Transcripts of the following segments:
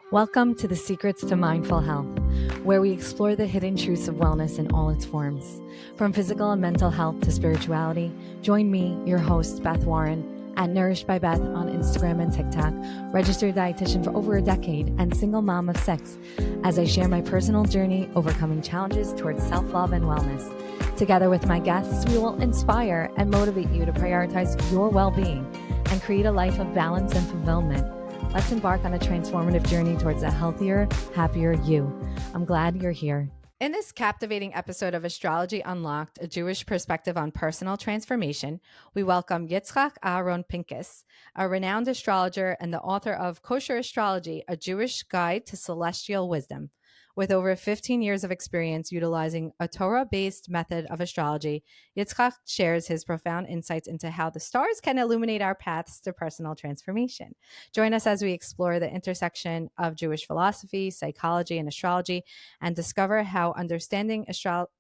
Welcome to the Secrets to Mindful Health, where we explore the hidden truths of wellness in all its forms. From physical and mental health to spirituality, join me, your host, Beth Warren, at Nourished by Beth on Instagram and TikTok, registered dietitian for over a decade, and single mom of 6, as I share my personal journey overcoming challenges towards self-love and wellness. Together with my guests, we will inspire and motivate you to prioritize your well-being and create a life of balance and fulfillment. Let's embark on a transformative journey towards a healthier, happier you. I'm glad you're here. In this captivating episode of Astrology Unlocked, a Jewish perspective on personal transformation, we welcome Yitzchak Aharon-Pinkas, a renowned astrologer and the author of Kosher Astrology, a Jewish Guide to Celestial Wisdom. With over 15 years of experience utilizing a Torah-based method of astrology, Yitzchak shares his profound insights into how the stars can illuminate our paths to personal transformation. Join us as we explore the intersection of Jewish philosophy, psychology, and astrology, and discover how understanding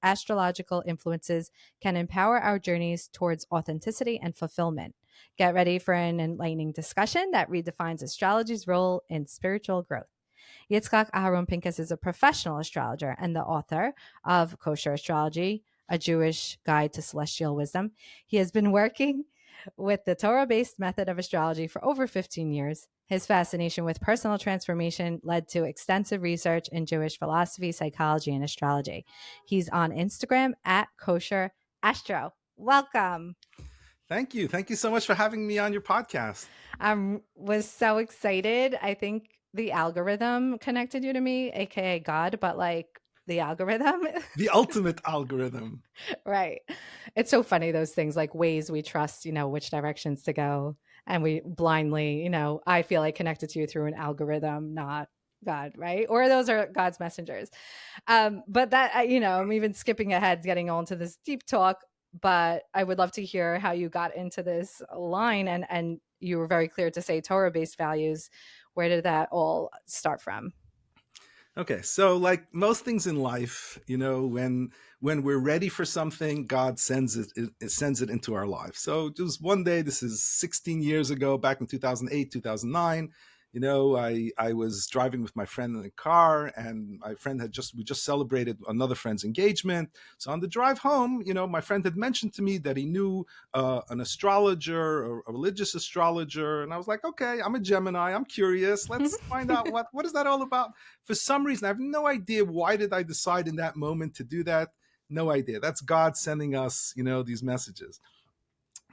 astrological influences can empower our journeys towards authenticity and fulfillment. Get ready for an enlightening discussion that redefines astrology's role in spiritual growth. Yitzchak Aharon-Pinkas is a professional astrologer and the author of Kosher Astrology, a Jewish Guide to Celestial Wisdom. He has been working with the Torah-based method of astrology for over 15 years. His fascination with personal transformation led to extensive research in Jewish philosophy, psychology, and astrology. He's on Instagram at Kosher Astro. Welcome. Thank you. Thank you so much for having me on your podcast. I was so excited. I think the algorithm connected you to me, aka God, but like the algorithm. The ultimate algorithm. Right. It's so funny, those things like ways we trust, which directions to go. And we blindly, I feel like connected to you through an algorithm, not God, right? Or those are God's messengers. But that, I'm even skipping ahead, getting on to this deep talk. But I would love to hear how you got into this line, and you were very clear to say Torah-based values. Where did that all start from? Okay, so like most things in life, when we're ready for something, God sends it sends it into our life. So just one day, this is 16 years ago, back in 2008, 2009. I was driving with my friend in the car, and my friend we just celebrated another friend's engagement. So on the drive home, my friend had mentioned to me that he knew an astrologer, a religious astrologer, and I was like, okay, I'm a Gemini, I'm curious. Let's find out what is that all about. For some reason, I have no idea why did I decide in that moment to do that. No idea. That's God sending us, these messages.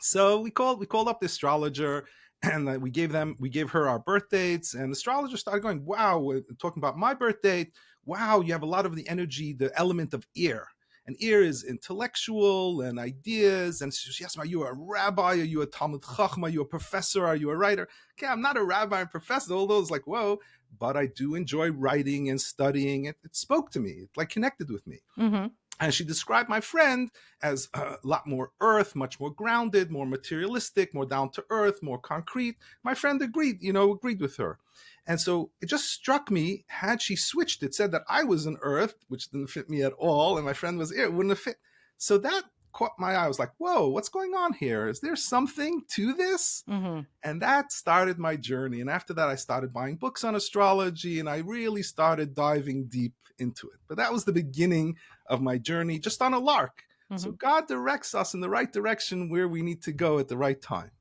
So we called up the astrologer, and we gave her our birth dates, and the astrologer started going, wow, we're talking about my birth date. Wow, you have a lot of the energy, the element of ear. And ear is intellectual and ideas. And she asked me, are you a rabbi? Are you a Talmud Chacham? Are you a professor? Are you a writer? Okay, I'm not a rabbi and professor. All those like, whoa, but I do enjoy writing and studying. It spoke to me. It like connected with me. Mm-hmm. And she described my friend as a lot more earth, much more grounded, more materialistic, more down to earth, more concrete. My friend agreed with her. And so it just struck me, had she switched, it said that I was an earth, which didn't fit me at all, and my friend was air, it wouldn't have fit. So that caught my eye. I was like, whoa, what's going on here? Is there something to this? Mm-hmm. And that started my journey. And after that, I started buying books on astrology, and I really started diving deep into it. But that was the beginning of my journey, just on a lark. Mm-hmm. So God directs us in the right direction where we need to go at the right time.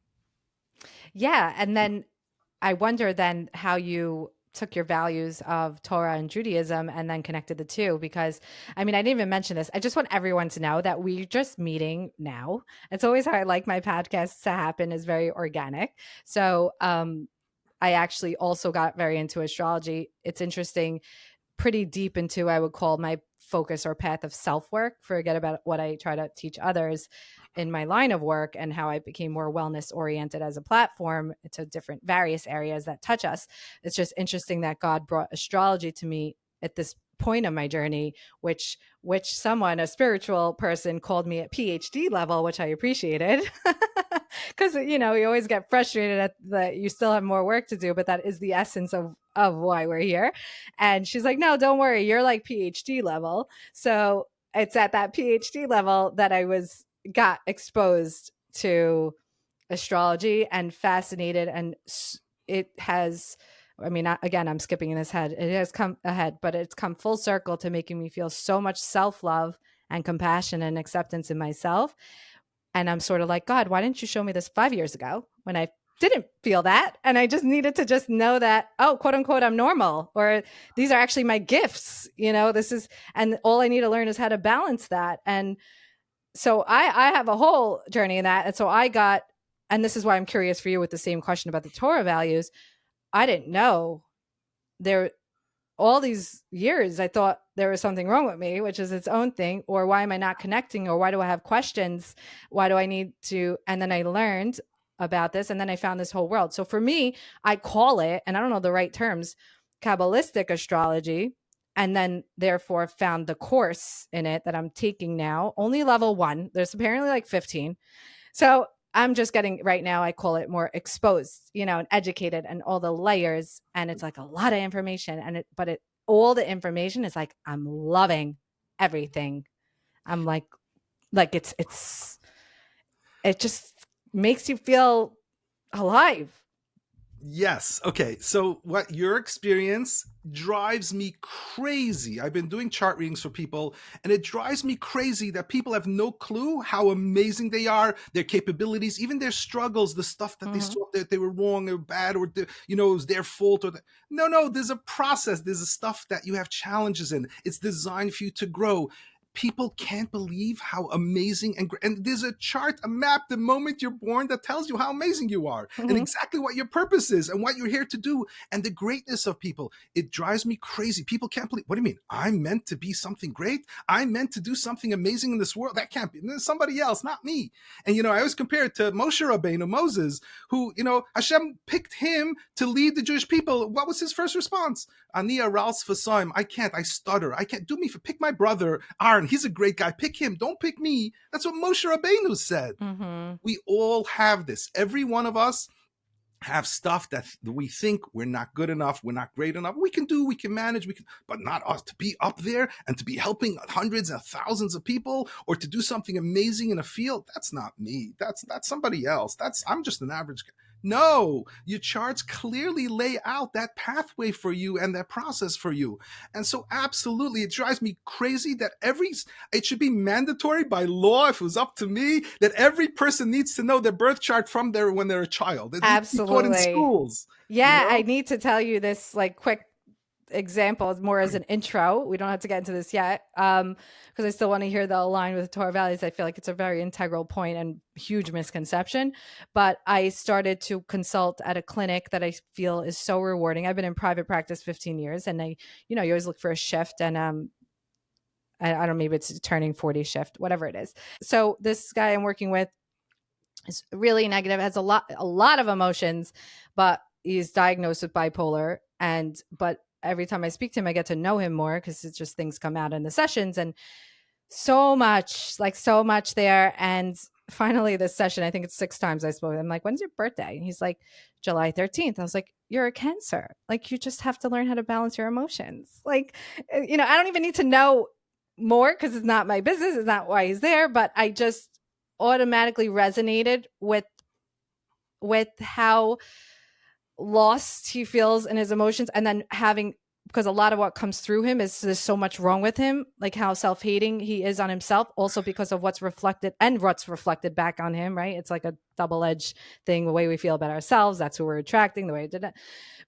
Yeah. And then I wonder then how you took your values of Torah and Judaism and then connected the two, because I didn't even mention this. I just want everyone to know that we're just meeting now. It's always how I like my podcasts to happen, is very organic. So I actually also got very into astrology. It's interesting, pretty deep into, I would call my focus or path of self-work. Forget about what I try to teach others in my line of work and how I became more wellness oriented as a platform to different various areas that touch us. It's just interesting that God brought astrology to me at this point of my journey, which someone, a spiritual person, called me at PhD level, which I appreciated. Because, you always get frustrated at that you still have more work to do, but that is the essence of why we're here. And she's like, no, don't worry, you're like PhD level. So it's at that PhD level that I got exposed to astrology and fascinated, and it has I mean, again, I'm skipping this head. It has come ahead, but it's come full circle to making me feel so much self-love and compassion and acceptance in myself. And I'm sort of like, God, why didn't you show me this 5 years ago when I didn't feel that? And I just needed to just know that, oh, quote unquote, I'm normal, or these are actually my gifts. This is, and all I need to learn is how to balance that. And so I have a whole journey in that. And so and this is why I'm curious for you with the same question about the Torah values. I didn't know there all these years. I thought there was something wrong with me, which is its own thing, or why am I not connecting, or why do I have questions? Why do I need to? And then I learned about this, and then I found this whole world. So for me, I call it, and I don't know the right terms, Kabbalistic astrology, and then therefore found the course in it that I'm taking now, only level 1. There's apparently like 15. So I'm just getting right now, I call it more exposed, and educated and all the layers. And it's like a lot of information. But all the information is like, I'm loving everything. I'm like it just makes you feel alive. Yes. Okay. So what your experience drives me crazy. I've been doing chart readings for people, and it drives me crazy that people have no clue how amazing they are, their capabilities, even their struggles, the stuff that they saw that they were wrong or bad, or it was their fault. No, there's a process. There's a stuff that you have challenges in. It's designed for you to grow. People can't believe how amazing and there's a chart, a map, the moment you're born that tells you how amazing you are and exactly what your purpose is and what you're here to do and the greatness of people. It drives me crazy. People can't believe, what do you mean? I'm meant to be something great? I'm meant to do something amazing in this world? That can't be. There's somebody else, not me. And, I always compare it to Moshe Rabbeinu, Moses, who, Hashem picked him to lead the Jewish people. What was his first response? Ani aral sfasaim. I can't. I stutter. I can't. Pick my brother, Aaron. He's a great guy. Pick him. Don't pick me. That's what Moshe Rabbeinu said. We all have this. Every one of us have stuff that we think we're not good enough, we're not great enough. We can manage, but not us to be up there and to be helping hundreds and thousands of people or to do something amazing in a field. That's not me. That's somebody else. I'm just an average guy. No, your charts clearly lay out that pathway for you and that process for you. And so absolutely, it drives me crazy that it should be mandatory by law, if it was up to me, that every person needs to know their birth chart from when they're a child. It Absolutely. Taught in schools. Yeah, I need to tell you this quick example, more as an intro. We don't have to get into this yet, because I still want to hear the align with the Torah values. I feel like it's a very integral point and huge misconception. But I started to consult at a clinic that I feel is so rewarding. I've been in private practice 15 years, and you always look for a shift, and I don't know, maybe it's a turning 40 shift, whatever it is. So this guy I'm working with is really negative, has a lot of emotions, but he's diagnosed with bipolar. But every time I speak to him, I get to know him more, because it's just things come out in the sessions, and so much there. And finally this session, I think it's 6 times I spoke with him, like, when's your birthday? And he's like, July 13th. I was like, you're a Cancer. Like, you just have to learn how to balance your emotions. Like, I don't even need to know more, because it's not my business. It's not why he's there. But I just automatically resonated with how lost he feels in his emotions, and then because a lot of what comes through him is there's so much wrong with him, like how self-hating he is on himself, also because of what's reflected back on him, right? It's like a double-edged thing. The way we feel about ourselves, that's who we're attracting, the way it did it.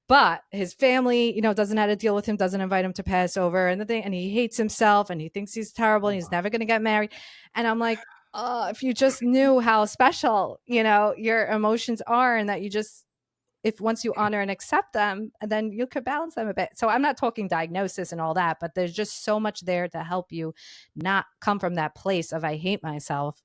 But his family, doesn't know how to deal with him, doesn't invite him to Passover and he hates himself, and he thinks he's terrible, and he's never going to get married. And I'm like, if you just knew how special, your emotions are, and that if once you honor and accept them, then you could balance them a bit. So I'm not talking diagnosis and all that, but there's just so much there to help you not come from that place of, I hate myself.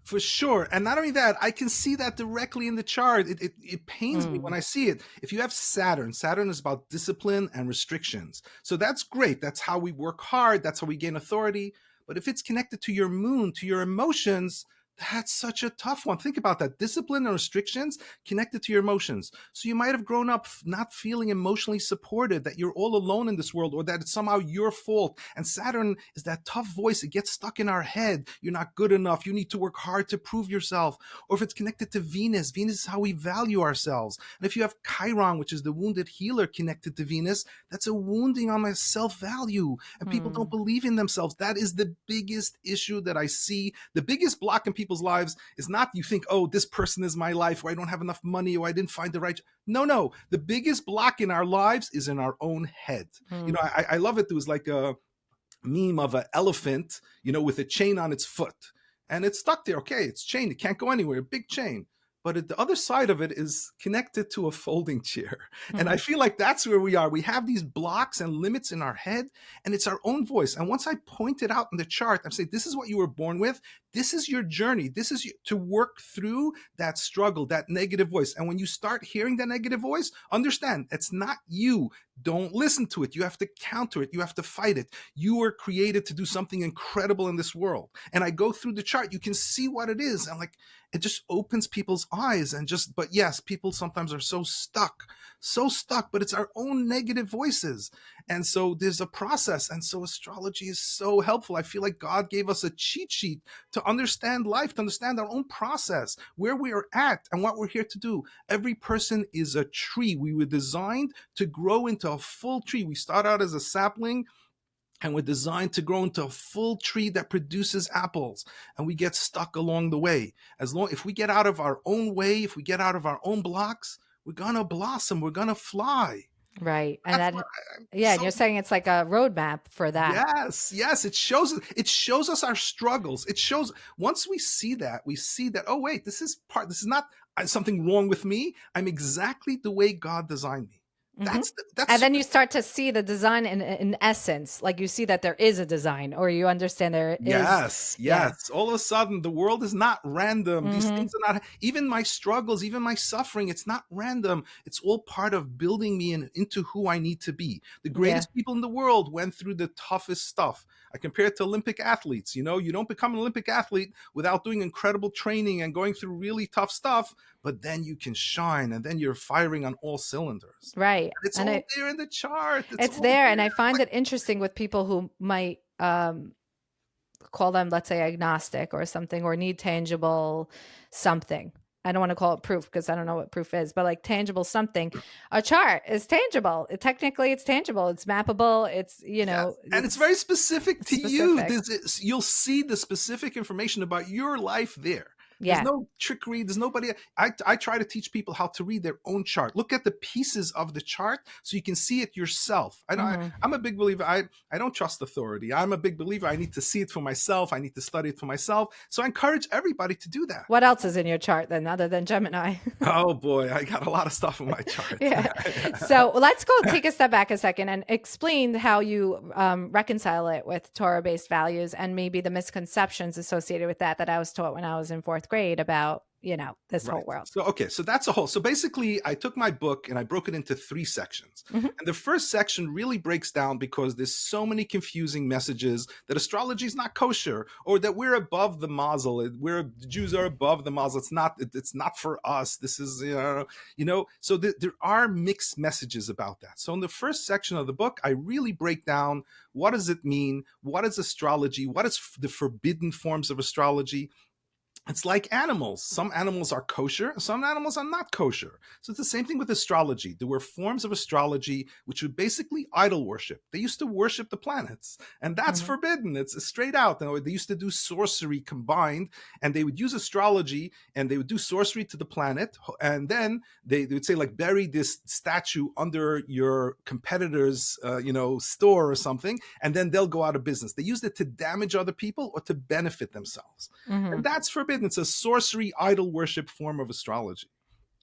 For sure. And not only that, I can see that directly in the chart. It pains me when I see it. If you have Saturn is about discipline and restrictions. So that's great. That's how we work hard. That's how we gain authority. But if it's connected to your moon, to your emotions, That's such a tough one. Think about that. Discipline and restrictions connected to your emotions. So you might have grown up not feeling emotionally supported, that you're all alone in this world, or that it's somehow your fault. And Saturn is that tough voice. It gets stuck in our head. You're not good enough. You need to work hard to prove yourself. Or if it's connected to Venus, Venus is how we value ourselves. And if you have Chiron, which is the wounded healer connected to Venus, that's a wounding on my self-value. And people don't believe in themselves. That is the biggest issue that I see. The biggest block in people's lives is not you think, oh, this person is my life, or I don't have enough money, or I didn't find the right. No. The biggest block in our lives is in our own head. You know, I love it. There was like a meme of an elephant, you know, with a chain on its foot, and it's stuck there. Okay, it's chained. It can't go anywhere. A big chain. But the other side of it is connected to a folding chair. And I feel like that's where we are. We have these blocks and limits in our head, and it's our own voice. And once I point it out in the chart, I'm saying, this is what you were born with. This is your journey. This is to work through that struggle, that negative voice. And when you start hearing that negative voice, understand it's not you. Don't listen to it. You have to counter it. You have to fight it. You were created to do something incredible in this world. And I go through the chart. You can see what it is. And like, it just opens people's eyes and just, but yes, people sometimes are so stuck, but it's our own negative voices. And so there's a process. And so astrology is so helpful. I feel like God gave us a cheat sheet to understand life, to understand our own process, where we are at and what we're here to do. Every person is a tree. We were designed to grow into a full tree. We start out as a sapling, and we're designed to grow into a full tree that produces apples. And we get stuck along the way. If we get out of our own way, if we get out of our own blocks, we're going to blossom. We're going to fly. Right. And and you're saying it's like a roadmap for that. Yes. It shows us our struggles. It shows, once we see that, oh, wait, this is not something wrong with me. I'm exactly the way God designed me. That's and then you start to see the design in essence, like you see that there is a design, or you understand there is. Yes. All of a sudden, the world is not random. These things are not, even my struggles, even my suffering, it's not random. It's all part of building me into who I need to be. The greatest people in the world went through the toughest stuff. I compare it to Olympic athletes. You know, you don't become an Olympic athlete without doing incredible training and going through really tough stuff, but then you can shine, and then you're firing on all cylinders. Right. It's all there in the chart. It's there. And I find it interesting with people who might call them, let's say, agnostic or something, or need tangible something. I don't want to call it proof because I don't know what proof is, but like tangible something. A chart is tangible. Technically, it's tangible. It's mappable. It's, you know. Yes. And it's very specific to you. You'll see the specific information about your life there. There's no trickery. There's nobody. I try to teach people how to read their own chart. Look at the pieces of the chart so you can see it yourself. I'm a big believer. I don't trust authority. I'm a big believer. I need to see it for myself. I need to study it for myself. So I encourage everybody to do that. What else is in your chart then, other than Gemini? Oh boy, I got a lot of stuff in my chart. So let's go take a step back a second and explain how you reconcile it with Torah-based values and maybe the misconceptions associated with that I was taught when I was in fourth grade about, you know, this whole world. So that's a whole. So basically, I took my book and I broke it into 3 sections. And the first section really breaks down because there's so many confusing messages that astrology is not kosher, or that we're above the mazel. The Jews are above the mazel. It's not for us. This is, you know. So there are mixed messages about that. So in the first section of the book, I really break down what does it mean, what is astrology, what is the forbidden forms of astrology. It's like animals. Some animals are kosher, some animals are not kosher. So it's the same thing with astrology. There were forms of astrology which were basically idol worship. They used to worship the planets, and that's forbidden. It's straight out. They used to do sorcery combined, and they would use astrology and they would do sorcery to the planet, and then they would say, like, bury this statue under your competitor's store or something, and then they'll go out of business. They used it to damage other people or to benefit themselves. And that's forbidden. It's a sorcery, idol worship form of astrology.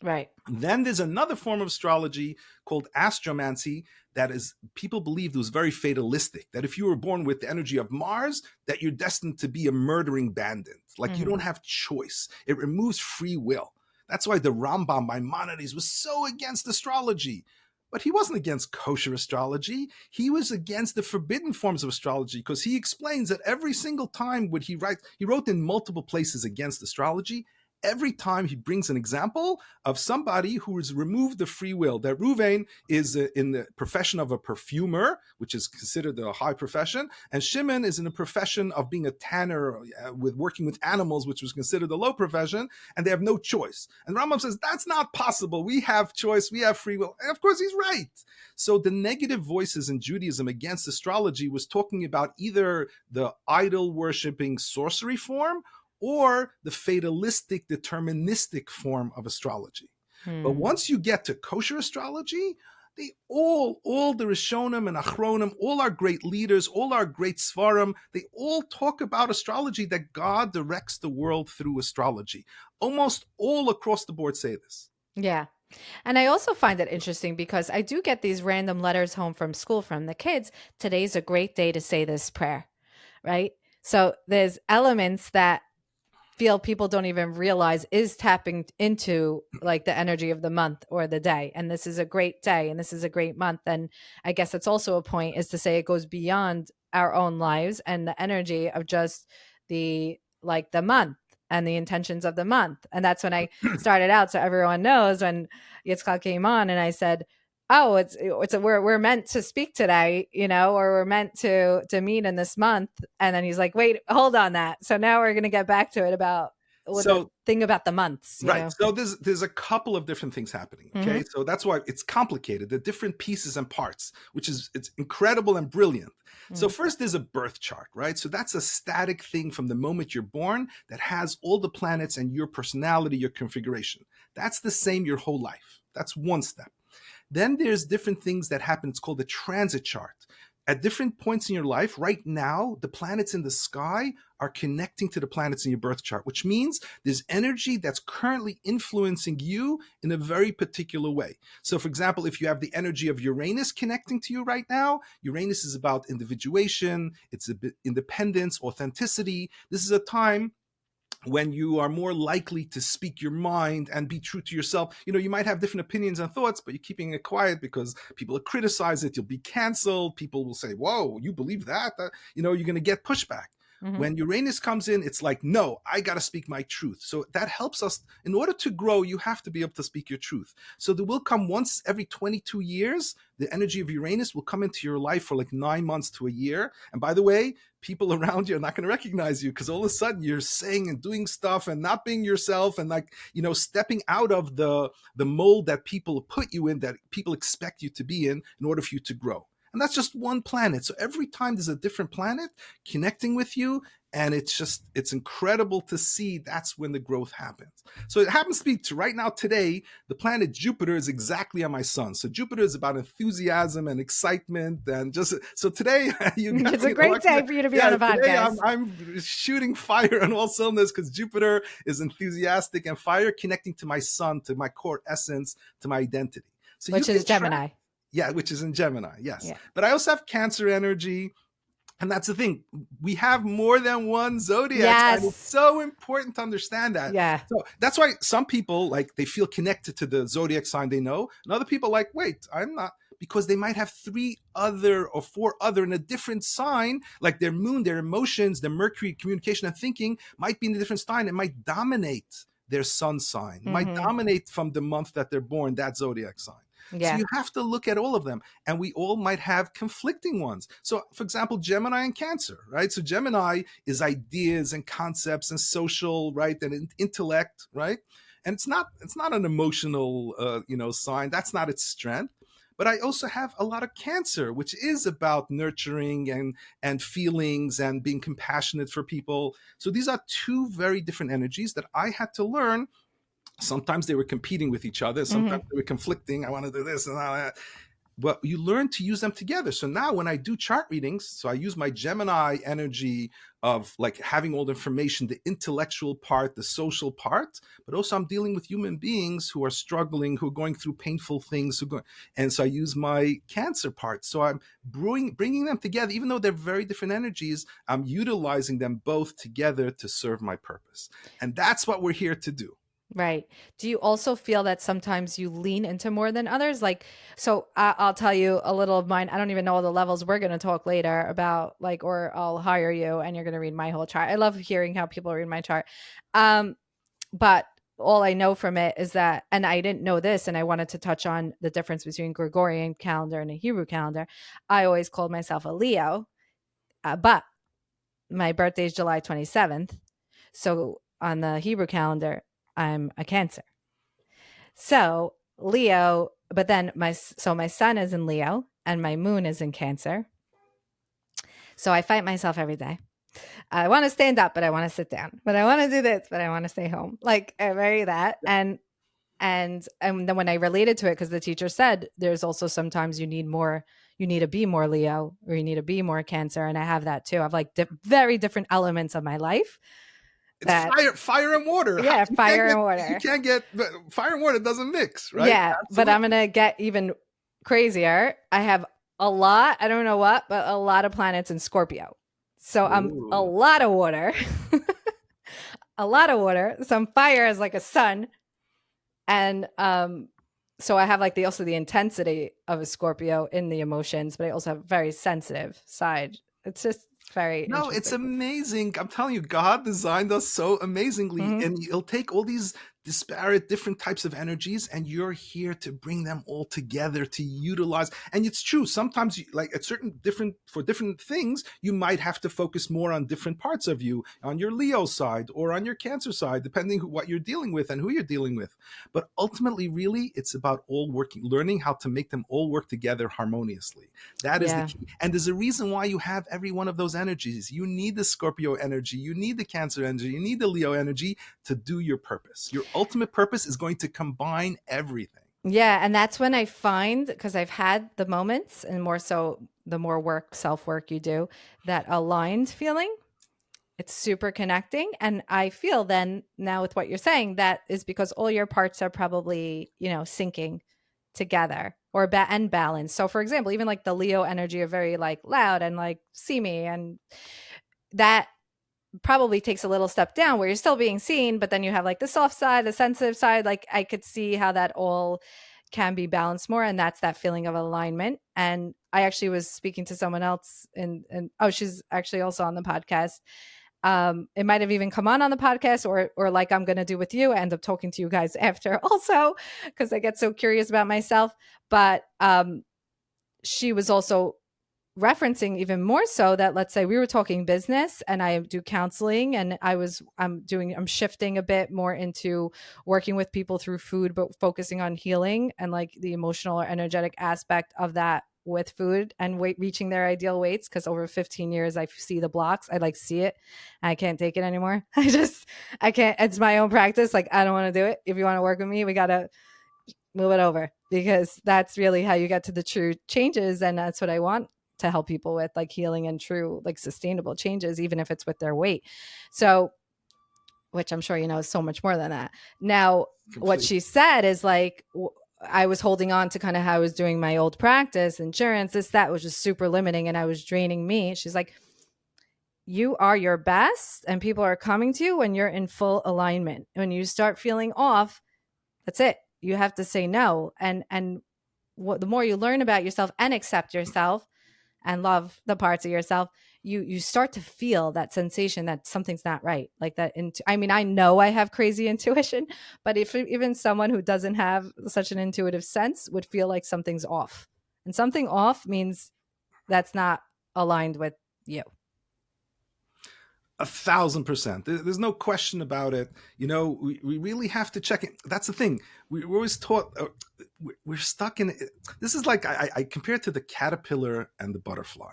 Right. Then there's another form of astrology called astromancy that is, people believed was very fatalistic, that if you were born with the energy of Mars, that you're destined to be a murdering bandit. Like you don't have choice. It removes free will. That's why the Rambam, Maimonides, was so against astrology. But he wasn't against kosher astrology. He was against the forbidden forms of astrology, because he explains that every single time he wrote in multiple places against astrology. Every time he brings an example of somebody who has removed the free will. That Ruvain is in the profession of a perfumer, which is considered a high profession, and Shimon is in the profession of being a tanner with working with animals, which was considered a low profession, and they have no choice. And Rambam says that's not possible. We have choice. We have free will. And of course, he's right. So the negative voices in Judaism against astrology was talking about either the idol worshipping sorcery form or the fatalistic, deterministic form of astrology. But once you get to kosher astrology, they all the Rishonim and Achronim, all our great leaders, all our great Svarim, they all talk about astrology, that God directs the world through astrology. Almost all across the board say this. Yeah. And I also find it interesting because I do get these random letters home from school from the kids. Today's a great day to say this prayer, right? So there's elements that feel people don't even realize is tapping into like the energy of the month or the day. And this is a great day and this is a great month. And I guess it's also a point is to say it goes beyond our own lives and the energy of just the month and the intentions of the month. And that's when I started out. So everyone knows when Yitzchak came on and I said, oh, we're meant to speak today, or we're meant to meet in this month. And then he's like, wait, hold on that. So now we're going to get back to it about the thing about the months. Right. So there's a couple of different things happening. Okay. So that's why it's complicated, the different pieces and parts, it's incredible and brilliant. So first there's a birth chart, right? So that's a static thing from the moment you're born that has all the planets and your personality, your configuration. That's the same your whole life. That's one step. Then there's different things that happen. It's called the transit chart. At different points in your life, right now, the planets in the sky are connecting to the planets in your birth chart, which means there's energy that's currently influencing you in a very particular way. So, for example, if you have the energy of Uranus connecting to you right now, Uranus is about individuation, it's a bit independence, authenticity. This is a time when you are more likely to speak your mind and be true to yourself. You might have different opinions and thoughts, but you're keeping it quiet because people will criticize it. You'll be canceled. People will say, whoa, you believe that? You're going to get pushback. When Uranus comes in, it's like, no, I got to speak my truth. So that helps us. In order to grow, you have to be able to speak your truth. So there will come once every 22 years, the energy of Uranus will come into your life for like 9 months to a year. And by the way, people around you are not going to recognize you because all of a sudden you're saying and doing stuff and not being yourself and stepping out of the mold that people put you in, that people expect you to be in order for you to grow. And that's just one planet. So every time there's a different planet connecting with you, and it's incredible to see. That's when the growth happens. So it happens to be right now, today, the planet Jupiter is exactly on my sun. So Jupiter is about enthusiasm and excitement. And so today, it's a great day for you to be on a podcast. I'm shooting fire on all cylinders because Jupiter is enthusiastic and fire connecting to my sun, to my core essence, to my identity. So which is Gemini. Yeah, which is in Gemini, yes. Yeah. But I also have Cancer energy. And that's the thing. We have more than one zodiac. Yes. And it's so important to understand that. Yeah. So that's why some people, they feel connected to the zodiac sign they know. And other people wait, I'm not. Because they might have 3 other or 4 other in a different sign, like their moon, their emotions, their Mercury, communication and thinking might be in a different sign. It might dominate their sun sign, might dominate from the month that they're born, that zodiac sign. Yeah. So you have to look at all of them, and we all might have conflicting ones. So, for example, Gemini and Cancer, right? So Gemini is ideas and concepts and social, right, and intellect, right? And it's not an emotional, sign. That's not its strength. But I also have a lot of Cancer, which is about nurturing and feelings and being compassionate for people. So these are 2 very different energies that I had to learn. Sometimes they were competing with each other. Sometimes they were conflicting. I want to do this and that. But you learn to use them together. So now when I do chart readings, so I use my Gemini energy of having all the information, the intellectual part, the social part, but also I'm dealing with human beings who are struggling, who are going through painful things. And so I use my Cancer part. So I'm bringing them together, even though they're very different energies, I'm utilizing them both together to serve my purpose. And that's what we're here to do. Right. Do you also feel that sometimes you lean into more than others? Like, so I'll tell you a little of mine. I don't even know all the levels. We're going to talk later about like, or I'll hire you and you're going to read my whole chart. I love hearing how people read my chart. But all I know from it is that, and I didn't know this, and I wanted to touch on the difference between Gregorian calendar and a Hebrew calendar. I always called myself a Leo, but my birthday is July 27th. So on the Hebrew calendar, I'm a Cancer. So Leo, but then my sun is in Leo and my moon is in Cancer. So I fight myself every day. I want to stand up, but I want to sit down. But I want to do this, but I want to stay home. Like I very that. And then when I related to it, because the teacher said there's also sometimes you need to be more Leo or you need to be more Cancer. And I have that too. I have like very different elements of my life. It's fire and water. Yeah, fire and water. You can't get fire and water doesn't mix, right? Yeah, absolutely. But I'm gonna get even crazier. I have a lot. I don't know what, but a lot of planets in Scorpio. So I'm a lot of water, a lot of water. Some fire is like a sun, and so I have like also the intensity of a Scorpio in the emotions, but I also have a very sensitive side. It's just very it's amazing. I'm telling you, God designed us so amazingly, and he'll take all these disparate different types of energies, and you're here to bring them all together to utilize. And it's true, sometimes like at for different things, you might have to focus more on different parts of you, on your Leo side or on your Cancer side, depending what you're dealing with and who you're dealing with. But ultimately, really, it's about learning how to make them all work together harmoniously. That is the key. And there's a reason why you have every one of those energies. You need the Scorpio energy, you need the Cancer energy, you need the Leo energy to do your purpose. Your ultimate purpose is going to combine everything. Yeah. And that's when I find, because I've had the moments, and more so the more self-work you do, that aligned feeling, it's super connecting. And I feel then now with what you're saying, that is because all your parts are probably, syncing together and balance. So for example, even like the Leo energy are very like loud and like see me, and that probably takes a little step down where you're still being seen, but then you have like the soft side, the sensitive side. Like I could see how that all can be balanced more, and that's that feeling of alignment. And I actually was speaking to someone else, and she's actually also on the podcast. It might have even come on the podcast, or like I'm going to do with you, I end up talking to you guys after also, because I get so curious about myself. But she was also referencing even more so that, let's say we were talking business and I do counseling, and I'm shifting a bit more into working with people through food, but focusing on healing and like the emotional or energetic aspect of that with food and reaching their ideal weights. Because over 15 years, I see the blocks. I like see it. I can't take it anymore. I can't. It's my own practice. Like, I don't want to do it. If you want to work with me, we got to move it over, because that's really how you get to the true changes. And that's what I want to help people with, like healing and true, like sustainable changes, even if it's with their weight. So, which I'm sure is so much more than that. Now, what she said is like, I was holding on to kind of how I was doing my old practice, insurance, that was just super limiting, and I was draining me. She's like, you are your best, and people are coming to you when you're in full alignment. When you start feeling off, that's it. You have to say no. And the more you learn about yourself and accept yourself and love the parts of yourself, you start to feel that sensation that something's not right. Like that. I mean, I know I have crazy intuition, but if even someone who doesn't have such an intuitive sense would feel like something's off, and something off means that's not aligned with you. 1,000%. There's no question about it. We really have to check it. That's the thing. We're always taught, we're stuck in it. This is like, I compare it to the caterpillar and the butterfly.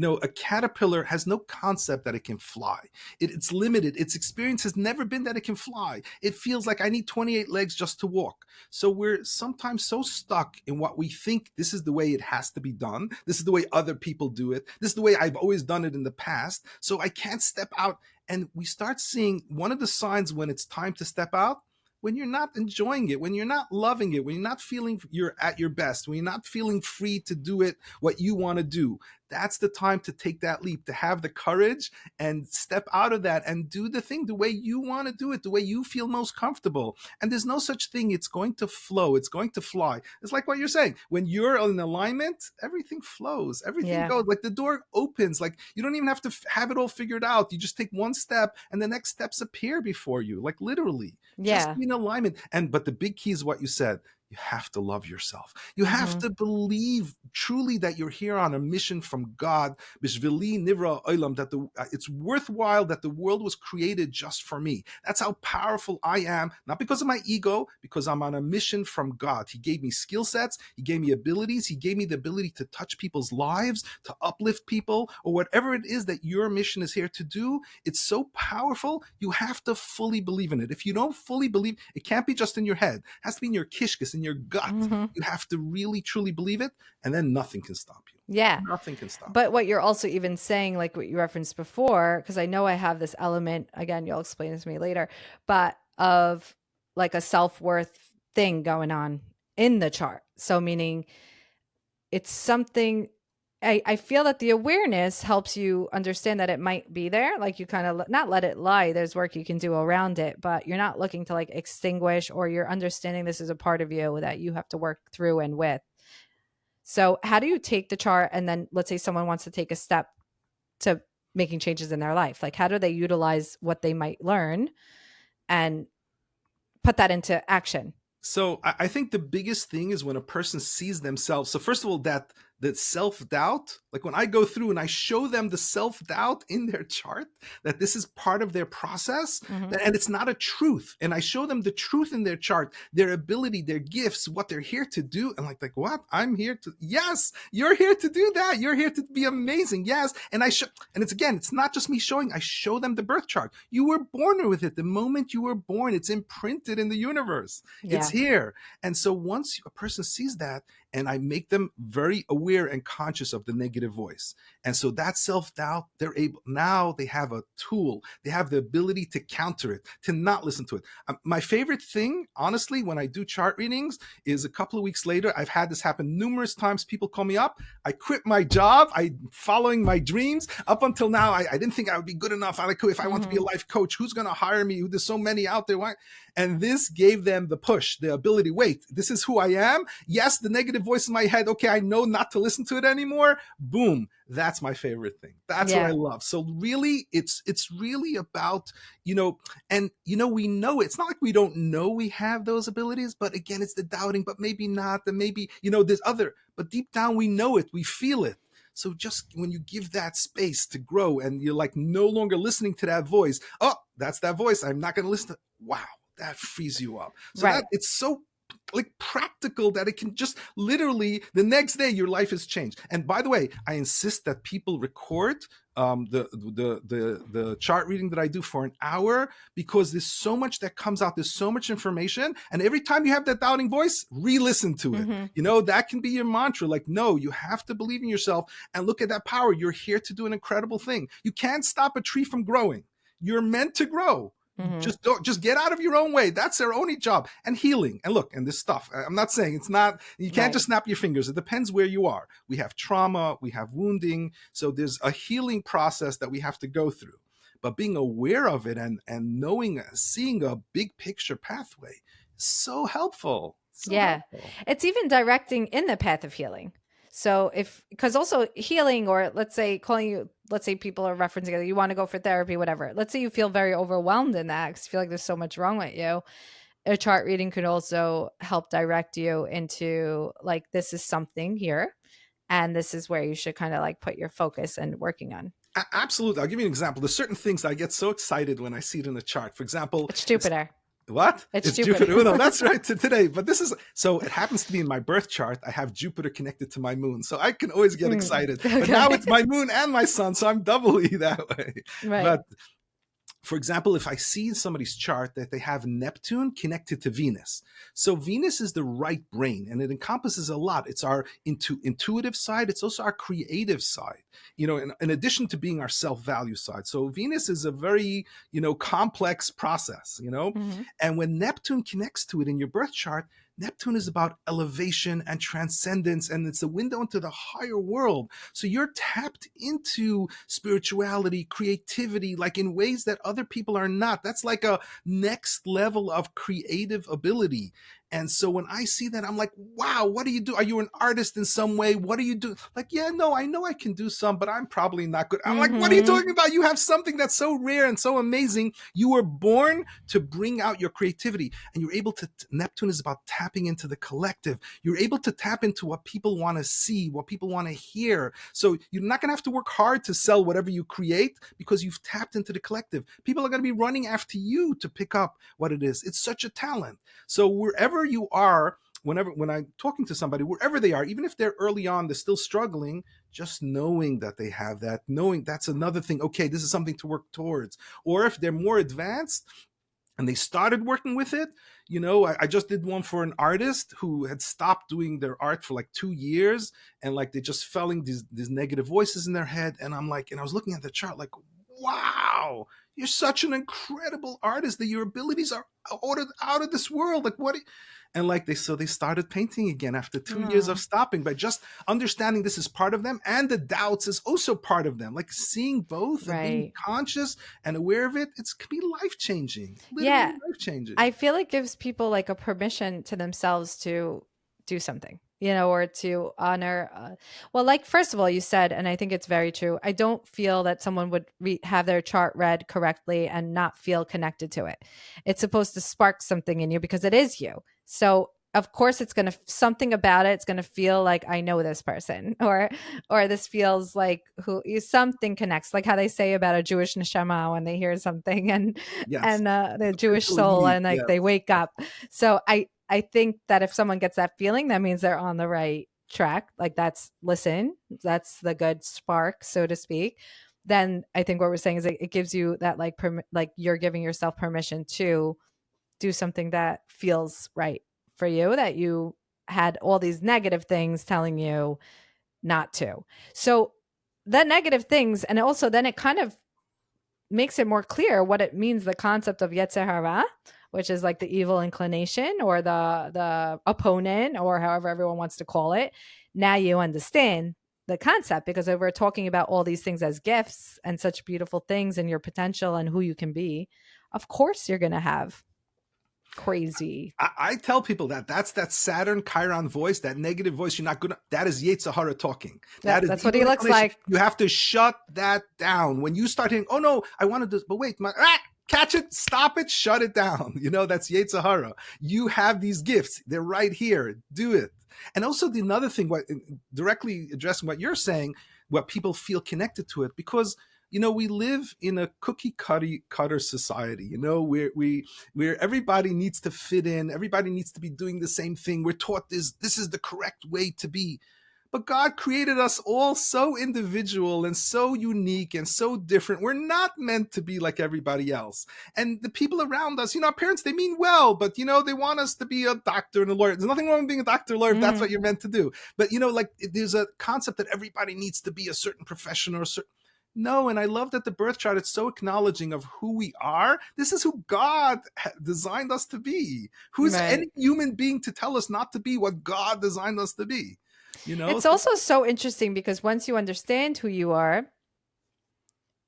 A caterpillar has no concept that it can fly. It's limited. Its experience has never been that it can fly. It feels like I need 28 legs just to walk. So we're sometimes so stuck in what we think this is the way it has to be done. This is the way other people do it. This is the way I've always done it in the past. So I can't step out. And we start seeing one of the signs when it's time to step out, when you're not enjoying it, when you're not loving it, when you're not feeling you're at your best, when you're not feeling free to do it what you want to do. that's the time to take that leap, to have the courage and step out of that and do the thing the way you want to do it, the way you feel most comfortable. And there's no such thing. It's going to flow. It's going to fly. It's like what you're saying. When you're in alignment, everything flows. Everything goes. Like the door opens. Like you don't even have to have it all figured out. You just take one step and the next steps appear before you. Like literally. Just be in alignment. But the big key is what you said. You have to love yourself. You have to believe truly that you're here on a mission from God. Bishvili nivra olam, that it's worthwhile that the world was created just for me. That's how powerful I am, not because of my ego, because I'm on a mission from God. He gave me skill sets. He gave me abilities. He gave me the ability to touch people's lives, to uplift people, or whatever it is that your mission is here to do. It's so powerful. You have to fully believe in it. If you don't fully believe, it can't be just in your head. It has to be in your kishkes, in your gut. You have to really truly believe it, and then nothing can stop you. Nothing can stop but what you're also even saying, like what you referenced before, because I know I have this element, again, you'll explain this to me later, but of like a self-worth thing going on in the chart. So meaning it's something, I feel that the awareness helps you understand that it might be there. Like you kind of not let it lie. There's work you can do around it, but you're not looking to like extinguish, or you're understanding this is a part of you that you have to work through and with. So how do you take the chart and then let's say someone wants to take a step to making changes in their life? Like how do they utilize what they might learn and put that into action? So I think the biggest thing is when a person sees themselves. So first of all, that self-doubt, like when I go through and I show them the self-doubt in their chart, that this is part of their process, and it's not a truth. And I show them the truth in their chart, their ability, their gifts, what they're here to do. And like what? I'm here to, yes, you're here to do that. You're here to be amazing. Yes. And it's not just me showing, I show them the birth chart. You were born with it. The moment you were born, it's imprinted in the universe. It's here. And so once a person sees that, and I make them very aware and conscious of the negative voice. And so that self-doubt, now they have a tool. They have the ability to counter it, to not listen to it. My favorite thing, honestly, when I do chart readings is a couple of weeks later, I've had this happen numerous times. People call me up. I quit my job. I'm following my dreams. Up until now, I didn't think I would be good enough. If I want to be a life coach, who's going to hire me? There's so many out there. Why? And this gave them the push, the ability. Wait, this is who I am. Yes, the negative voice in my head. Okay, I know not to listen to it anymore. Boom. That's my favorite thing. That's what I love. So really, it's really about, we know it's not like we don't know we have those abilities, but again, it's the doubting, but maybe not, then maybe, there's other, but deep down we know it, we feel it. So just when you give that space to grow and you're like no longer listening to that voice, oh, that's that voice, I'm not going to listen to, wow, that frees you up. So that it's so like practical that it can just literally the next day your life has changed. And by the way, I insist that people record the chart reading that I do for an hour, because there's so much that comes out. There's so much information. And every time you have that doubting voice, re-listen to it. That can be your mantra. Like, no, you have to believe in yourself and look at that power. You're here to do an incredible thing. You can't stop a tree from growing. You're meant to grow. Just get out of your own way. That's their only job. And healing. And look, and this stuff, I'm not saying it's not, you can't just snap your fingers. It depends where you are. We have trauma, we have wounding. So there's a healing process that we have to go through. But being aware of it and knowing, seeing a big picture pathway is so helpful. Helpful. It's even directing in the path of healing. So because also healing, or let's say people are referencing it, you want to go for therapy, whatever. Let's say you feel very overwhelmed in that because you feel like there's so much wrong with you. A chart reading could also help direct you into like, this is something here, and this is where you should kind of like put your focus and working on. Absolutely. I'll give you an example. There's certain things I get so excited when I see it in the chart. For example, it's Jupiter. What? It's Jupiter. Oh, no, that's right, today. But so it happens to be in my birth chart. I have Jupiter connected to my moon. So I can always get excited. Okay. But now it's my moon and my sun. So I'm doubly that way. Right. But for example, if I see in somebody's chart that they have Neptune connected to Venus. So Venus is the right brain, and it encompasses a lot. It's our intuitive side. It's also our creative side, in addition to being our self-value side. So Venus is a very, complex process, And when Neptune connects to it in your birth chart, Neptune is about elevation and transcendence, and it's a window into the higher world. So you're tapped into spirituality, creativity, like in ways that other people are not. That's like a next level of creative ability. And so when I see that, I'm like, wow, what do you do? Are you an artist in some way? What do you do? Like, yeah, no, I know I can do some, but I'm probably not good. I'm like, what are you talking about? You have something that's so rare and so amazing. You were born to bring out your creativity, and you're able to, Neptune is about tapping into the collective. You're able to tap into what people want to see, what people want to hear. So you're not going to have to work hard to sell whatever you create because you've tapped into the collective. People are going to be running after you to pick up what it is. It's such a talent. So wherever you are, when I'm talking to somebody, wherever they are, even if they're early on, they're still struggling, just knowing that they have that, knowing that's another thing. Okay, this is something to work towards. Or if they're more advanced and they started working with it, I just did one for an artist who had stopped doing their art for like 2 years, and like they just feeling these negative voices in their head. And I'm like, and I was looking at the chart like, wow, you're such an incredible artist that your abilities are out of this world. Like what? And like they started painting again after 2 years of stopping, by just understanding this is part of them, and the doubts is also part of them. Like seeing both and being conscious and aware of it, it's could be life-changing. Literally life-changing. I feel it gives people like a permission to themselves to do something, or to honor. Well, like, first of all, you said, and I think it's very true, I don't feel that someone would have their chart read correctly and not feel connected to it. It's supposed to spark something in you because it is you. So of course it's going to, something about it, it's going to feel like, I know this person, or this feels like something connects, like how they say about a Jewish neshama when they hear something, and the Jewish soul, and like they wake up. So I think that if someone gets that feeling, that means they're on the right track. Like that's the good spark, so to speak. Then I think what we're saying is it gives you that like you're giving yourself permission to do something that feels right for you, that you had all these negative things telling you not to. So the negative things, and also then it kind of makes it more clear what it means, the concept of Yetzer Hara, which is like the evil inclination, or the opponent, or however everyone wants to call it. Now you understand the concept, because if we're talking about all these things as gifts and such beautiful things and your potential and who you can be, of course you're going to have crazy. I tell people that's that Saturn Chiron voice, that negative voice. You're not good. That is Yetzer Hara talking. That's what he looks like. You have to shut that down. When you start hearing, oh no, I want to do this, but wait, catch it, stop it, shut it down. That's Yetzer Hara. You have these gifts. They're right here. Do it. And also another thing, what directly addressing what you're saying, what people feel connected to it, because we live in a cookie cutter society, where everybody needs to fit in. Everybody needs to be doing the same thing. We're taught this is the correct way to be. But God created us all so individual and so unique and so different. We're not meant to be like everybody else. And the people around us, our parents, they mean well, but, they want us to be a doctor and a lawyer. There's nothing wrong with being a doctor or lawyer if that's what you're meant to do. But, there's a concept that everybody needs to be a certain profession or a certain... No, and I love that the birth chart is so acknowledging of who we are. This is who God designed us to be. Who's any human being to tell us not to be what God designed us to be? It's also so interesting because once you understand who you are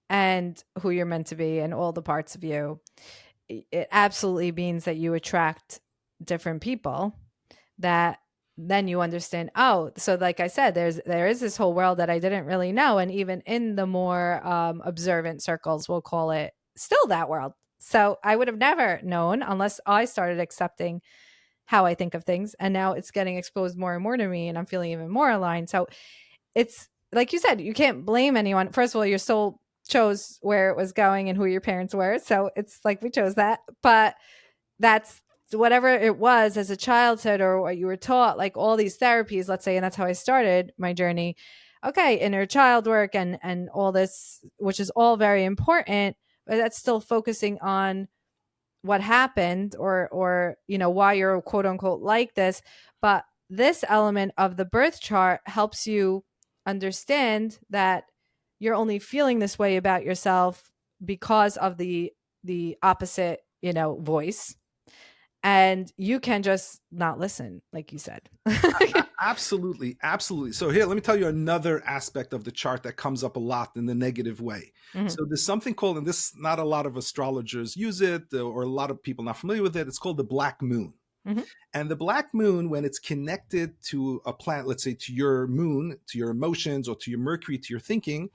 and who you're meant to be and all the parts of you, it absolutely means that you attract different people that then you understand, so like I said, there is this whole world that I didn't really know. And even in the more observant circles, we'll call it, still that world. So I would have never known unless I started accepting how I think of things. And now it's getting exposed more and more to me, and I'm feeling even more aligned. So it's like you said, you can't blame anyone. First of all, your soul chose where it was going and who your parents were. So it's like we chose that. But that's whatever it was as a childhood or what you were taught, like all these therapies, let's say, and that's how I started my journey. Okay, inner child work and all this, which is all very important, but that's still focusing on what happened or why you're quote unquote like this. But this element of the birth chart helps you understand that you're only feeling this way about yourself because of the opposite, voice. and you can just not listen, like you said. Absolutely, absolutely. So here, let me tell you another aspect of the chart that comes up a lot in the negative way. Mhm. So there's something called, and this, not a lot of astrologers use it, or a lot of people not familiar with it. It's called the black moon. Mhm. And the black moon, when it's connected to a planet, let's say to your moon, to your emotions, or to your Mercury, to your thinking,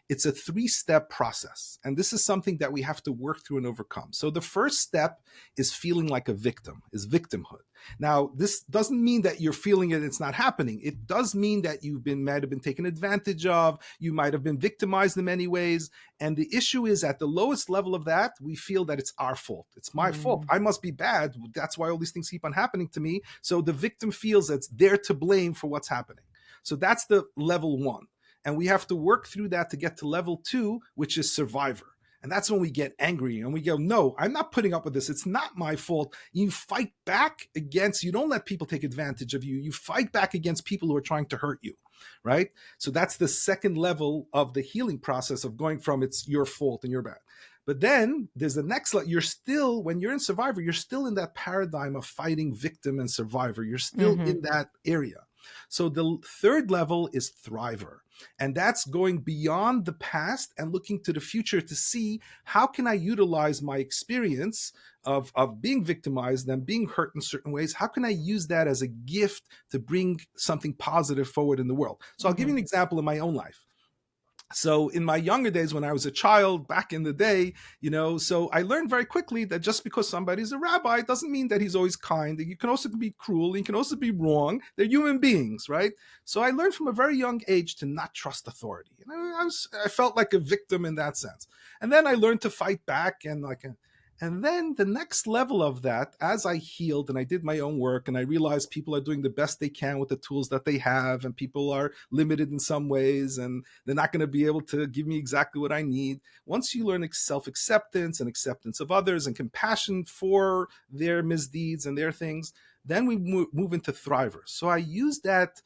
it's a 3-step process. And this is something that we have to work through and overcome. So the first step is feeling like a victim, is victimhood. Now, this doesn't mean that you're feeling it, it's not happening. It does mean that might have been taken advantage of, you might have been victimized in many ways. And the issue is, at the lowest level of that, we feel that it's our fault. It's my fault. I must be bad. That's why all these things keep on happening to me. So the victim feels that they're to blame for what's happening. So that's the level 1. And we have to work through that to get to level 2, which is survivor. And that's when we get angry and we go, no, I'm not putting up with this. It's not my fault. You fight back against, you don't let people take advantage of you. You fight back against people who are trying to hurt you, right? So that's the second level of the healing process of going from it's your fault and you're bad. But then there's the next level. You're still, when you're in survivor, you're still in that paradigm of fighting victim and survivor. You're still in that area. So the third level is thriver. And that's going beyond the past and looking to the future to see how can I utilize my experience of being victimized and being hurt in certain ways. How can I use that as a gift to bring something positive forward in the world? So I'll give you an example in my own life. So in my younger days, when I was a child back in the day, so I learned very quickly that just because somebody's a rabbi doesn't mean that he's always kind. You can also be cruel. You can also be wrong. They're human beings, right? So I learned from a very young age to not trust authority. I felt like a victim in that sense. And then I learned to fight back and then the next level of that, as I healed and I did my own work and I realized people are doing the best they can with the tools that they have, and people are limited in some ways and they're not going to be able to give me exactly what I need. Once you learn self-acceptance and acceptance of others and compassion for their misdeeds and their things, then we move into thrivers. So I use that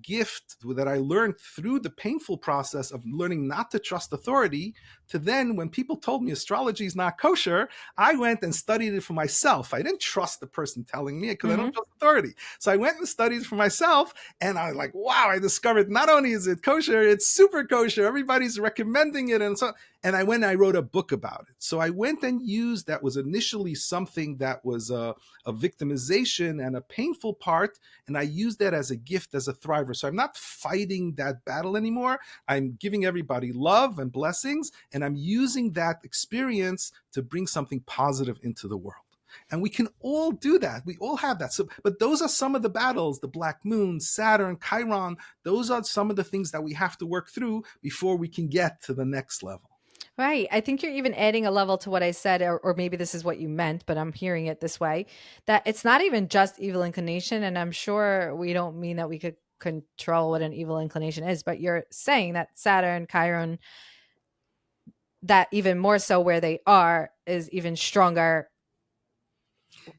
gift that I learned through the painful process of learning not to trust authority, to then when people told me astrology is not kosher, I went and studied it for myself. I didn't trust the person telling me because I don't trust authority. So I went and studied it for myself, and I was like, wow, I discovered not only is it kosher, it's super kosher. Everybody's recommending it. And I went and I wrote a book about it. So I went and used that was initially something that was a victimization and a painful part, and I used that as a gift, as a thriver. So I'm not fighting that battle anymore. I'm giving everybody love and blessings, and I'm using that experience to bring something positive into the world. And we can all do that. We all have that. So, but those are some of the battles, the black moon, Saturn, Chiron. Those are some of the things that we have to work through before we can get to the next level. Right. I think you're even adding a level to what I said, or maybe this is what you meant, but I'm hearing it this way, that it's not even just evil inclination. And I'm sure we don't mean that we could control what an evil inclination is, but you're saying that Saturn, Chiron, that even more so where they are is even stronger.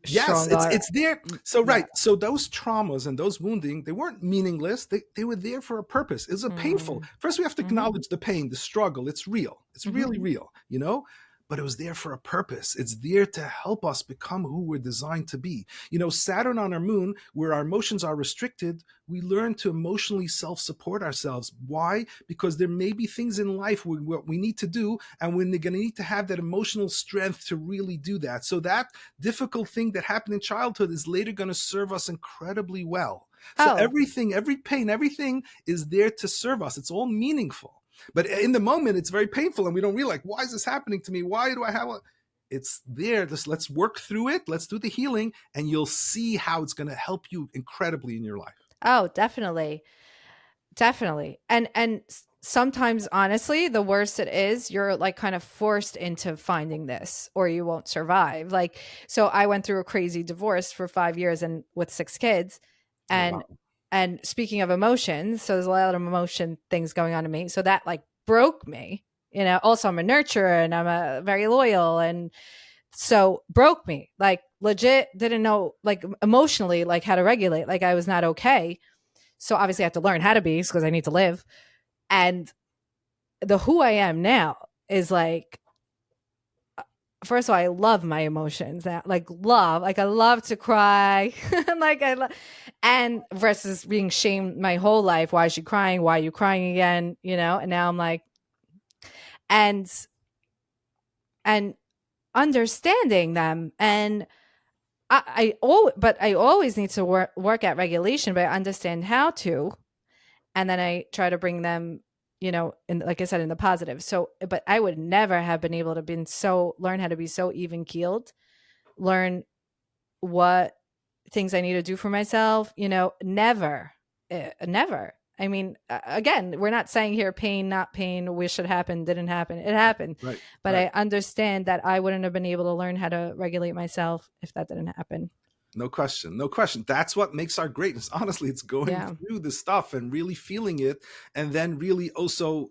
Yes, it's there. So right. So those traumas and those wounding, they weren't meaningless. They were there for a purpose. It's a painful. First, we have to acknowledge the pain, the struggle. It's real. It's really real, but it was there for a purpose. It's there to help us become who we're designed to be. Saturn on our moon, where our emotions are restricted, we learn to emotionally self-support ourselves. Why? Because there may be things in life what we need to do, and we're going to need to have that emotional strength to really do that. So that difficult thing that happened in childhood is later going to serve us incredibly well. So everything, every pain, everything is there to serve us. It's all meaningful. But in the moment, it's very painful, and we don't realize, why is this happening to me? Why do I have it's there. Let's work through it. Let's do the healing, and you'll see how it's going to help you incredibly in your life. Oh, definitely. Definitely. And sometimes, honestly, the worse it is, you're like kind of forced into finding this, or you won't survive. Like, so I went through a crazy divorce for 5 years and with 6 kids. And Wow. And speaking of emotions, so there's a lot of emotion things going on in me. So that like broke me, also I'm a nurturer and I'm a very loyal. And so broke me, like legit didn't know, like emotionally, like how to regulate, like I was not okay. So obviously I have to learn how to be because I need to live. And the who I am now is like first of all, I love my emotions. That like I love to cry, and versus being shamed my whole life. Why is she crying? Why are you crying again? And now I'm like, and and understanding them, and but I always need to work at regulation, but I understand how to, and then I try to bring them, in, like I said, in the positive. So, but I would never have been able to learn how to be so even keeled, learn what things I need to do for myself, never, never. I mean, again, we're not saying here pain, not pain, wish it happened, didn't happen. It happened. Right. But Right. I understand that I wouldn't have been able to learn how to regulate myself if that didn't happen. No question. No question. That's what makes our greatness. Honestly, it's going through the stuff and really feeling it. And then really also,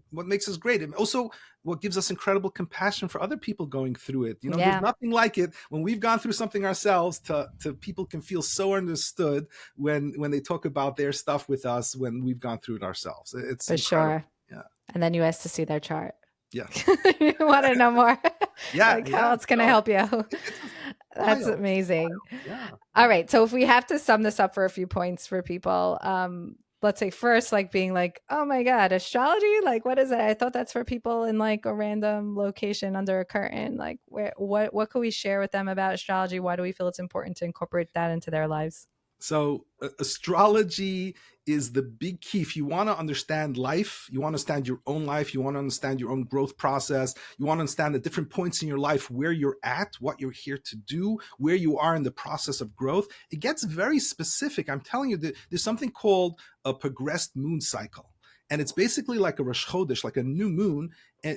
what makes us great. And also what gives us incredible compassion for other people going through it. There's nothing like it when we've gone through something ourselves to people can feel so understood when they talk about their stuff with us when we've gone through it ourselves. It's for incredible. Sure. Yeah. And then you ask to see their chart. Yeah. You want to know more? How else can I help you? That's amazing. Yeah. All right. So if we have to sum this up for a few points for people, let's say first, like being like, oh my God, astrology? Like, what is it? I thought that's for people in like a random location under a curtain. Like what can we share with them about astrology? Why do we feel it's important to incorporate that into their lives? So astrology is the big key. If you want to understand life, you want to understand your own life, you want to understand your own growth process, you want to understand the different points in your life, where you're at, what you're here to do, where you are in the process of growth. It gets very specific. I'm telling you, there's something called a progressed moon cycle. And it's basically like a Rosh Chodesh, like a new moon.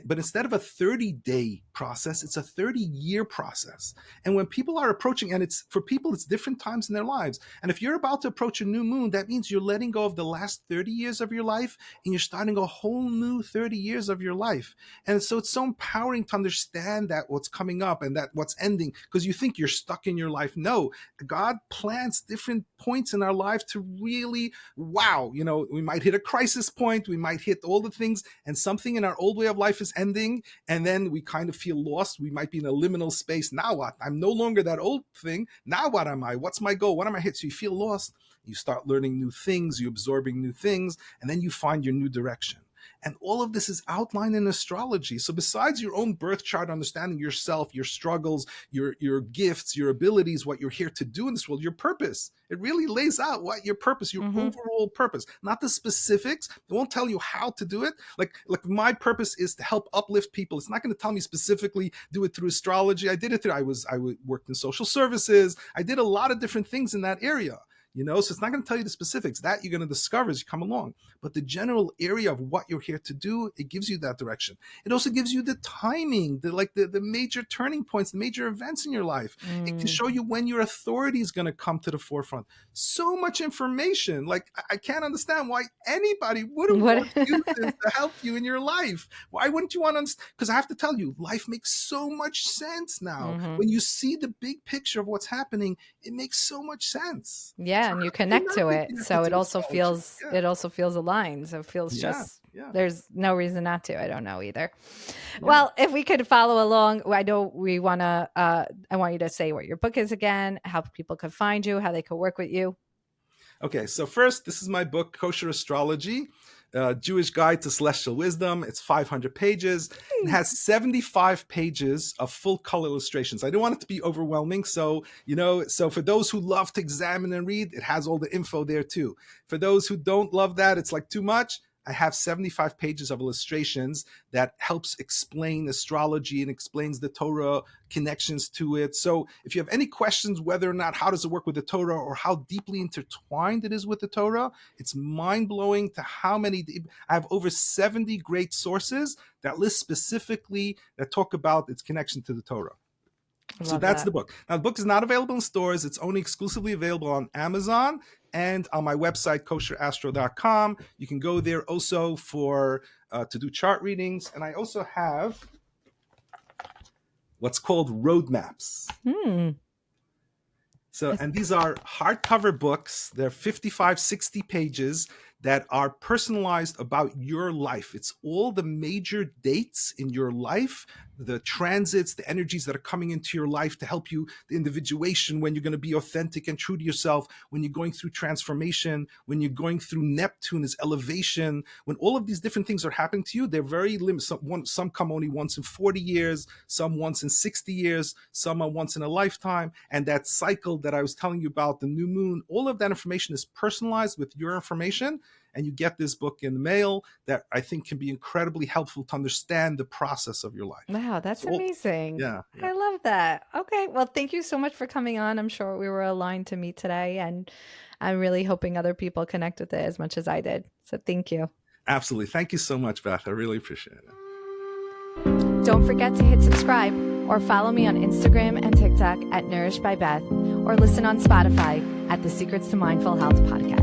But instead of a 30-day process, it's a 30-year process. And when people are approaching, and it's for people, it's different times in their lives. And if you're about to approach a new moon, that means you're letting go of the last 30 years of your life, and you're starting a whole new 30 years of your life. And so it's so empowering to understand that what's coming up and that what's ending, because you think you're stuck in your life. No, God plants different points in our life to really, wow, we might hit a crisis point, we might hit all the things, and something in our old way of life is ending, and then we kind of feel lost. We might be in a liminal space. Now what? I'm no longer that old thing. Now what am I? What's my goal? What am I hit? So you feel lost. You start learning new things, you're absorbing new things, and then you find your new direction. And all of this is outlined in astrology. So besides your own birth chart, understanding yourself, your struggles, your gifts, your abilities, what you're here to do in this world, your purpose, it really lays out what your purpose, your overall purpose, not the specifics. It won't tell you how to do it. Like my purpose is to help uplift people. It's not going to tell me specifically do it through astrology. I did it through, I worked in social services. I did a lot of different things in that area. So it's not going to tell you the specifics. That you're going to discover as you come along. But the general area of what you're here to do, it gives you that direction. It also gives you the timing, the major turning points, the major events in your life. It can show you when your authority is going to come to the forefront. So much information. Like, I can't understand why anybody wouldn't want to use this to help you in your life. Why wouldn't you want to understand? Because I have to tell you, life makes so much sense now. When you see the big picture of what's happening, it makes so much sense. Yeah, and you connect to it, so it also feels aligned. So it feels there's no reason not to. I don't know either. Well, if we could follow along, I know we want to. I want you to say what your book is again, how people could find you, how they could work with you. Okay, so first, this is my book, Kosher Astrology, Jewish Guide to Celestial Wisdom. It's 500 pages. It has 75 pages of full color illustrations. I don't want it to be overwhelming. So, so for those who love to examine and read, it has all the info there too. For those who don't love that, it's like too much. I have 75 pages of illustrations that helps explain astrology and explains the Torah connections to it. So if you have any questions, whether or not how does it work with the Torah or how deeply intertwined it is with the Torah, it's mind-blowing to how many. I have over 70 great sources that list specifically that talk about its connection to the Torah. So that's the book. Now, the book is not available in stores. It's only exclusively available on Amazon and on my website, kosherastro.com. You can go there also for to do chart readings. And I also have what's called roadmaps. So, and these are hardcover books. They're 55, 60 pages that are personalized about your life. It's all the major dates in your life, the transits, the energies that are coming into your life to help you, the individuation, when you're going to be authentic and true to yourself, when you're going through transformation, when you're going through Neptune as elevation, when all of these different things are happening to you. They're very limited. Some come only once in 40 years, some once in 60 years, some are once in a lifetime. And that cycle that I was telling you about, the new moon, all of that information is personalized with your information. And you get this book in the mail that I think can be incredibly helpful to understand the process of your life. Wow, that's amazing. Yeah. I love that. Okay. Well, thank you so much for coming on. I'm sure we were aligned to meet today, and I'm really hoping other people connect with it as much as I did. So thank you. Absolutely. Thank you so much, Beth. I really appreciate it. Don't forget to hit subscribe or follow me on Instagram and TikTok at Nourished by Beth, or listen on Spotify at the Secrets to Mindful Health podcast.